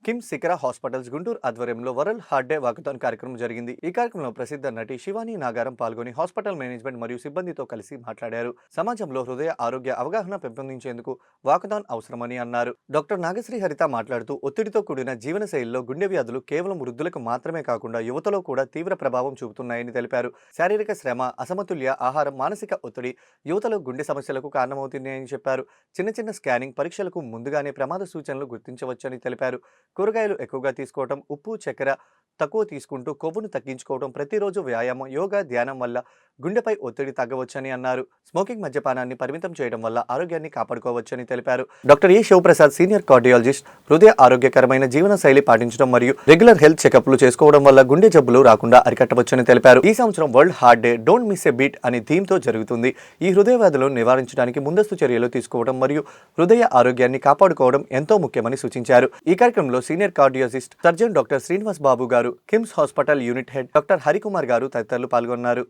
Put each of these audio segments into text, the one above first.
కిమ్స్ శిఖర హాస్పిటల్స్ గుంటూరు ఆధ్వర్యంలో world heart day walkathon కార్యక్రమం జరిగింది. ఈ కార్యక్రమంలో ప్రసిద్ధ నటి శివాని నాగారం పాల్గొని హాస్పిటల్ మేనేజ్మెంట్ మరియు సిబ్బందితో కలిసి మాట్లాడారు. సమాజంలో హృదయ ఆరోగ్య అవగాహన పెంపొందించేందుకు వాకథాన్ అవసరమని అన్నారు. డాక్టర్ నాగశ్రీ హరిత మాట్లాడుతూ ఒత్తిడితో కూడిన జీవనశైలిలో గుండె వ్యాధులు కేవలం వృద్ధులకు మాత్రమే కాకుండా యువతలో కూడా తీవ్ర ప్రభావం చూపుతున్నాయని తెలిపారు. శారీరక శ్రమ, అసమతుల్య ఆహారం, మానసిక ఒత్తిడి యువతలో గుండె సమస్యలకు కారణమవుతున్నాయని చెప్పారు. చిన్న చిన్న స్కానింగ్ పరీక్షలకు ముందుగానే ప్రమాద సూచనలు గుర్తించవచ్చని తెలిపారు. కూరగాయలు ఎక్కువగా తీసుకోవడం, ఉప్పు చక్కెర తక్కువ తీసుకుంటూ కొవ్వును తగ్గించుకోవడం, ప్రతిరోజు వ్యాయామం, యోగా, ధ్యానం వల్ల గుండెపై ఒత్తిడి తగ్గవచ్చని అన్నారు. స్మోకింగ్, మద్యపానాన్ని పరిమితం చేయడం వల్ల ఆరోగ్యాన్ని కాపాడుకోవచ్చని తెలిపారు. Doctor A Sivaprasad senior cardiologist హృదయ ఆరోగ్యకరమైన జీవన శైలి పాటించడం మరియు రెగ్యులర్ హెల్త్ చెకప్లు చేసుకోవడం వల్ల గుండె జబ్బులు రాకుండా అరికట్టవచ్చని తెలిపారు. ఈ సంవత్సరం world heart day don't miss a beat అనే థీమ్ తో జరుగుతుంది. ఈ హృదయ వ్యాధులను నివారించడానికి ముందస్తు చర్యలు తీసుకోవడం మరియు హృదయ ఆరోగ్యాన్ని కాపాడుకోవడం ఎంతో ముఖ్యమని సూచించారు. ఈ కార్యక్రమంలో senior cardiologist surgeon doctor Srinivas Babu garu, KIMS hospital unit head doctor Harikumar garu తదితరులు పాల్గొన్నారు.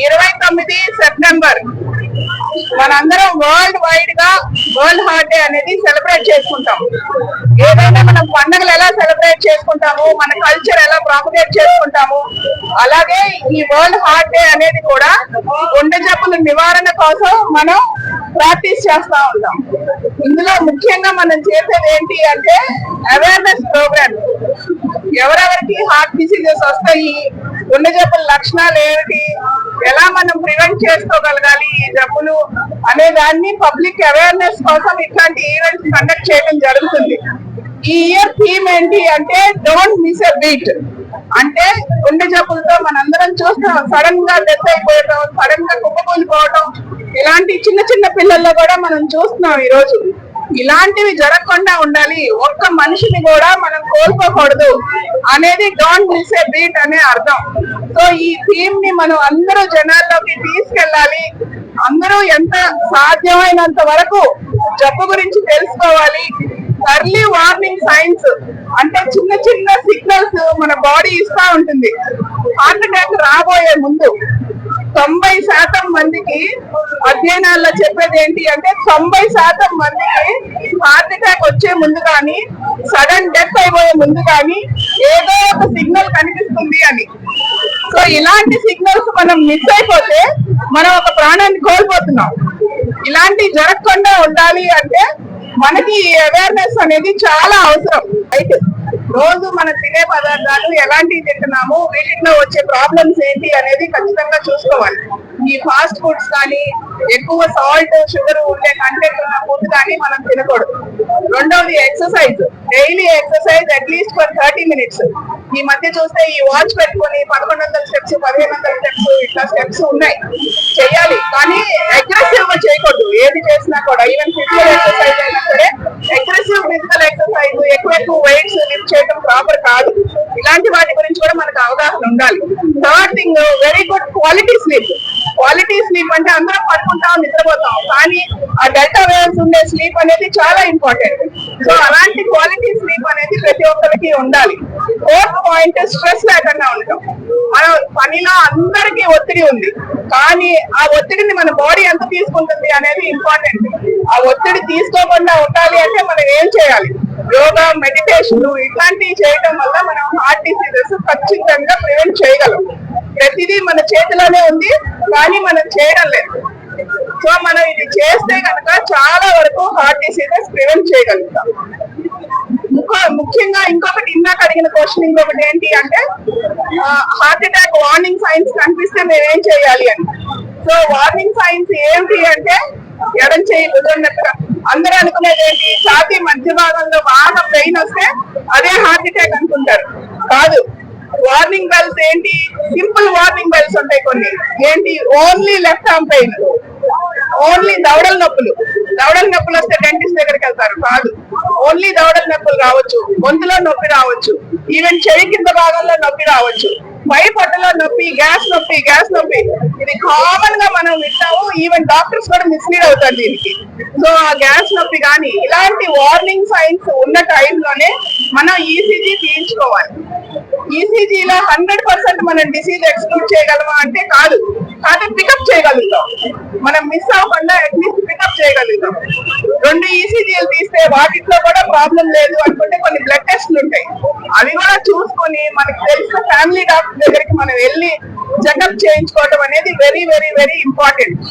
29 సెప్టెంబర్ మనందరం వరల్డ్ వైడ్ గా వరల్డ్ హార్ట్ డే అనేది సెలబ్రేట్ చేసుకుంటాం. ఏదైనా మనం పండుగలు ఎలా సెలబ్రేట్ చేసుకుంటాము, మన కల్చర్ ఎలా ప్రాపగేట్ చేసుకుంటాము, అలాగే ఈ వరల్డ్ హార్ట్ డే అనేది కూడా గుండె జబ్బుల నివారణ కోసం మనం ప్రాక్టీస్ చేస్తా ఉంటాం. ఇందులో ముఖ్యంగా మనం చేసేది ఏంటి అంటే అవేర్నెస్ ప్రోగ్రామ్. ఎవరెవరికి హార్ట్ డిసీజెస్ వస్తాయి, గుండె జబ్బుల లక్షణాలు ఏమిటి, ఎలా మనం ప్రివెంట్ చేసుకోగలగాలి ఈ జబ్బులు అనే దాన్ని పబ్లిక్ అవేర్నెస్ కోసం ఇట్లాంటి ఈవెంట్స్ కండక్ట్ చేయడం జరుగుతుంది. ఈ ఇయర్ థీమ్ ఏంటి అంటే డోంట్ మిస్ ఎ బీట్. అంటే గుండె జబ్బులతో మనందరం చూస్తాం, సడన్ గా డెత్ అయిపోవడం, సడన్ గా కుప్పకూలిపోవడం, ఇలాంటి చిన్న చిన్న పిల్లల్లో కూడా మనం చూస్తున్నాం ఈ రోజు. ఇలాంటివి జరగకుండా ఉండాలి, ఒక్క మనిషిని కూడా మనం కోల్పోకూడదు అనేది డోంట్ మిస్ ఎ బీట్ అనే అర్థం. సో ఈ థీమ్ ని మనం అందరూ జనాల్లోకి తీసుకెళ్ళాలి. అందరూ ఎంత సాధ్యమైనంత వరకు జబ్బు గురించి తెలుసుకోవాలి. ఎర్లీ వార్నింగ్ సైన్స్ అంటే చిన్న చిన్న సిగ్నల్స్ మన బాడీ ఇస్తా ఉంటుంది. హార్ట్ అటాక్ రాబోయే ముందు 90% మందికి అధ్యయనాల్లో చెప్పేది ఏంటి అంటే 90% మందికి హార్ట్ అటాక్ వచ్చే ముందు కానీ, సడన్ డెత్ అయిపోయే ముందు కానీ ఏదో ఒక సిగ్నల్ కనిపిస్తుంది అని. సో ఇలాంటి సిగ్నల్స్ మనం మిస్ అయిపోతే మనం ఒక ప్రాణాన్ని కోల్పోతున్నాం. ఇలాంటి జరగకుండా ఉండాలి అంటే మనకి ఈ అవేర్నెస్ అనేది చాలా అవసరం. అయితే రోజు మనం తినే పదార్థాలు ఎలాంటివి తింటున్నాము, వీటిలో వచ్చే ప్రాబ్లమ్స్ ఏంటి అనేది ఖచ్చితంగా చూసుకోవాలి. ఈ ఫాస్ట్ ఫుడ్స్ కానీ, ఎక్కువ సాల్ట్, షుగర్ ఉండే కంటెంట్ ఉన్న ఫుడ్ కానీ మనం తినకూడదు. రెండవది exercise, daily exercise at least for 30 minutes. ఈ మధ్య చూస్తే ఈ వాచ్ పెట్టుకుని 1100 స్టెప్స్, 1500 స్టెప్స్ ఇట్లా స్టెప్స్ ఉన్నాయి, చెయ్యాలి. కానీ అగ్రెసివ్ గా చేయకూడదు. ఏది చేసినా కూడా, ఈవెన్ ఫిజికల్ ఎక్సర్సైజ్ అయినా సరే అగ్రెసివ్ ఫిజికల్ ఎక్సర్సైజ్, ఎక్కువ వెయిట్స్ లిఫ్ట్ చేయడం ప్రాపర్ కాదు. ఇలాంటి వాటి గురించి కూడా మనకు అవగాహన ఉండాలి. Third thing, very good quality sleep. Quality sleep అంటే అందరం పడుకుంటాం, నిద్రపోతాం, కానీ ఆ డెల్టా వేవ్స్ ఉండే స్లీప్ అనేది చాలా ఇంపార్టెంట్. సో అలాంటి క్వాలిటీ స్లీప్ అనేది ప్రతి ఒక్కరికి ఉండాలి. ఫోర్త్ పాయింట్, స్ట్రెస్ లేకుండా ఉండటం. మన పనిలో అందరికీ ఒత్తిడి ఉంది, కానీ ఆ ఒత్తిడిని మన బాడీ ఎంత తీసుకుంటుంది అనేది ఇంపార్టెంట్. ఆ ఒత్తిడి తీసుకోకుండా ఉండాలి అంటే మనం ఏం చేయాలి? యోగా, మెడిటేషన్ ఇట్లాంటివి చేయడం వల్ల మనం హార్ట్ డిసీజెస్ ఖచ్చితంగా ప్రివెంట్ చేయగలం. ప్రతిదీ మన చేతిలోనే ఉంది, కానీ మనం చేయడం లేదు. సో మనం ఇది చేస్తే కనుక చాలా వరకు హార్ట్ డిసీజెస్ ప్రివెంట్ చేయగలుగుతాం. ముఖ్యంగా ఇంకొకటి, ఇందాక అడిగిన క్వశ్చన్ ఇంకొకటి ఏంటి అంటే హార్ట్ అటాక్ వార్నింగ్ సైన్స్ కనిపిస్తే మేము ఏం చేయాలి అని. సో వార్నింగ్ సైన్స్ ఏంటి అంటే ఎడం చేయి కుదిరినట్టుగా. అందరూ అనుకునేది ఏంటి, ఛాతీ మధ్య భాగంలో బాగా పెయిన్ వస్తే అదే హార్ట్ అటాక్ అనుకుంటారు. కాదు, వార్నింగ్ బెల్స్ ఏంటి, సింపుల్ వార్నింగ్ బెల్స్ ఉంటాయి కొన్ని. ఏంటి, only left arm pain, only దవడల నొప్పులు. దవడల నొప్పులు వస్తే డెంటిస్ట్ దగ్గరికి వెళ్తారు. కాదు, ఓన్లీ దవడల నొప్పులు రావచ్చు, గొంతులో నొప్పి రావచ్చు, ఈవెన్ చెవి కింద భాగంలో నొప్పి రావచ్చు. పై పొట్టలో నొప్పి, గ్యాస్ నొప్పి, గ్యాస్ నొప్పి, ఇది కామన్ గా మనం వింటాము. ఈవెన్ డాక్టర్స్ కూడా మిస్లీడ్ అవుతారు దీనికి. సో ఆ గ్యాస్ నొప్పి కానీ ఇలాంటి వార్నింగ్ సైన్స్ ఉన్న టైంలోనే మనం ఈసీజీ తీయించుకోవాలి. ఈసీజీలో 100% మనం డిసీజ్ ఎక్స్క్లూడ్ చేయగలమా అంటే కాదు, కానీ పికప్ చేయగలుగుతాం. మనం మిస్ అవ్వకుండా అట్లీస్ట్ పికప్ చేయగలుగుతాం. 2 ఈసీజీలు తీస్తే వాటిలో కూడా ప్రాబ్లం లేదు అనుకుంటే కొన్ని బ్లడ్ టెస్ట్లు ఉంటాయి, అవి కూడా చూసుకొని మనకు తెలిసిన ఫ్యామిలీ డాక్టర్ దగ్గరికి మనం వెళ్ళి చెకప్ చేయించుకోవడం అనేది వెరీ వెరీ వెరీ ఇంపార్టెంట్.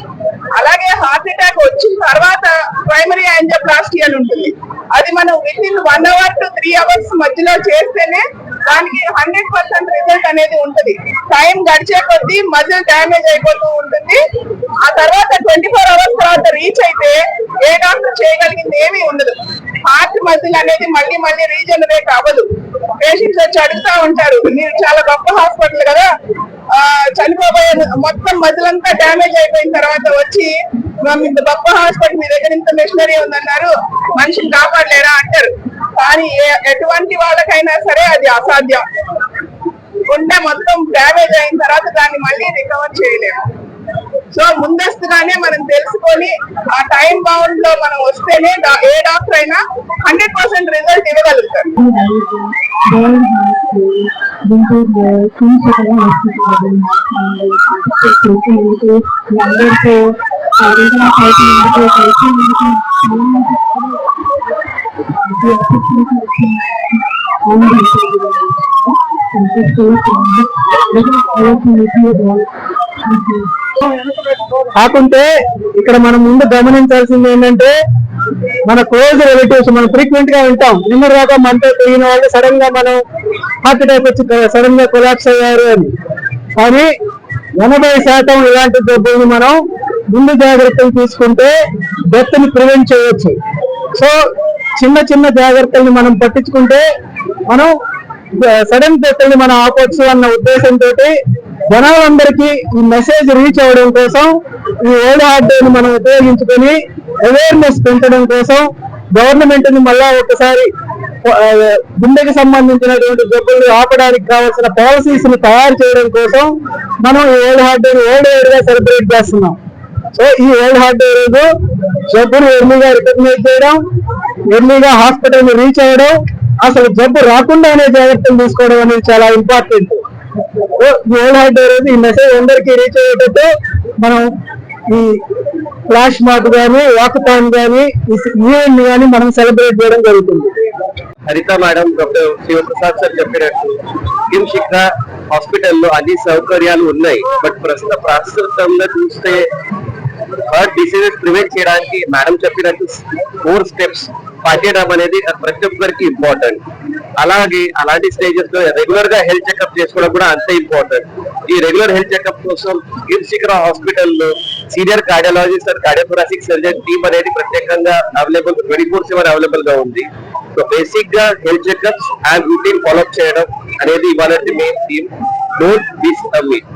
అలాగే హార్ట్ అటాక్ వచ్చిన తర్వాత ప్రైమరీ యాంజియోప్లాస్టీ అని ఉంటుంది. అది మనం వితిన్ 1 hour to 3 hours మధ్యలో చేస్తేనే దానికి 100% రిజల్ట్ అనేది ఉంటుంది. టైం గడిచే కొద్దీ మజిల్ డ్యామేజ్ అయిపోతూ ఉంటుంది. ఆ తర్వాత 24 hours తర్వాత రీచ్ అయితే ఏ డాక్టర్ చేయగలిగింది ఏమీ ఉండదు. హార్ట్ మజిల్ అనేది మళ్ళీ మళ్ళీ రీజనరేట్ అవ్వదు. పేషెంట్స్ వచ్చి అడుగుతా ఉంటారు, మీరు చాలా గొప్ప హాస్పిటల్ కదా, చనిపోయే మొత్తం మజిల్ అంతా డ్యామేజ్ అయిపోయిన తర్వాత వచ్చి గొప్ప హాస్పిటల్ మీ దగ్గర ఇంత మిషనరీ ఉందన్నారు, మనిషిని కాపాడలేరా అంటారు. కానీ ఎటువంటి వాళ్ళకైనా సరే అది అసాధ్యం. గుండె మొత్తం డ్యామేజ్ అయిన తర్వాత దాన్ని మళ్ళీ రికవర్ చేయలేము. సో ముందస్తుగానే మనం తెలుసుకొని ఆ టైం బౌండ్ లో మనం వస్తేనే ఏ డాక్టర్ అయినా 100% రిజల్ట్ ఇవ్వగలుగుతారు. కాకుంటే ఇక్కడ మనం ముందు గమనించాల్సింది ఏంటంటే, మన క్లోజ్ రిలేటివ్స్ మనం ఫ్రీక్వెంట్ గా వింటాం, నిన్న దాకా మనతో తిరిగిన వాళ్ళు సడన్ గా మనం హార్ట్ అటాక్ వచ్చి సడన్ గా కొలాప్స్ అయ్యారు అని. కానీ 80% ఇలాంటి జబ్బుల్ని మనం ముందు జాగ్రత్తలు తీసుకుంటే డెత్ ని ప్రివెంట్ చేయవచ్చు. సో చిన్న చిన్న జాగ్రత్తల్ని మనం పట్టించుకుంటే మనం సడన్ డెత్ ని మనం ఆపొచ్చు అన్న ఉద్దేశంతో జనాలందరికీ ఈ మెసేజ్ రీచ్ అవ్వడం కోసం ఈ వరల్డ్ హార్ట్ డే ని మనం ఉపయోగించుకొని అవేర్నెస్ పెంచడం కోసం గవర్నమెంట్ ని మళ్ళా ఒకసారి గుండెకి సంబంధించినటువంటి జబ్బుల్ని ఆపడానికి కావాల్సిన పాలసీస్ ని తయారు చేయడం కోసం మనం ఈ world heart day world wide గా సెలబ్రేట్ చేస్తున్నాం. సో ఈ వరల్డ్ హార్ట్ డే రోజు జబ్బును ఎర్లీగా రికగ్నైజ్ చేయడం, ఎర్లీగా హాస్పిటల్ ని రీచ్ అవ్వడం, అసలు జబ్బు రాకుండానే జాగ్రత్తలు తీసుకోవడం అనేది చాలా ఇంపార్టెంట్. ఈ వరల్డ్ హార్ట్ డే రోజు ఈ మెసేజ్ అందరికీ రీచ్ అయ్యేటట్టు మనం ఈ ఫ్లాష్ మార్క్ గానీ, వాకథాన్ గానీ, ఈ ఈవెంట్ గానీ మనం సెలబ్రేట్ చేయడం జరుగుతుంది. హరిత మేడం, డాక్టర్ శివప్రసాద్ సార్ చెప్పినట్టు కిమ్షిక్ర హాస్పిటల్లో అన్ని సౌకర్యాలు ఉన్నాయి. బట్ ప్రస్తుతంగా చూస్తే హార్ట్ డిసీజెస్ ప్రివెంట్ చేయడానికి మేడం చెప్పినట్టు 4 steps పాటించడం అనేది ప్రతి ఒక్కరికి ఇంపార్టెంట్. అలాగే అలాంటి స్టేజెస్ లో రెగ్యులర్ గా హెల్త్ చెకప్ చేసుకోవడం కూడా అంతే ఇంపార్టెంట్. ఈ రెగ్యులర్ హెల్త్ చెకప్ కోసం కిమ్షిక్ర హాస్పిటల్లో senior cardiologist and cardiothoracic surgeon team అనేది ప్రత్యేకంగా అవైలబుల్ 24/7 అవైలబుల్ గా ఉంది. సో బేసిక్ గా health checkups and routine follow up చేయడం అనేది ఇవాళ main theme. Don't miss a meet.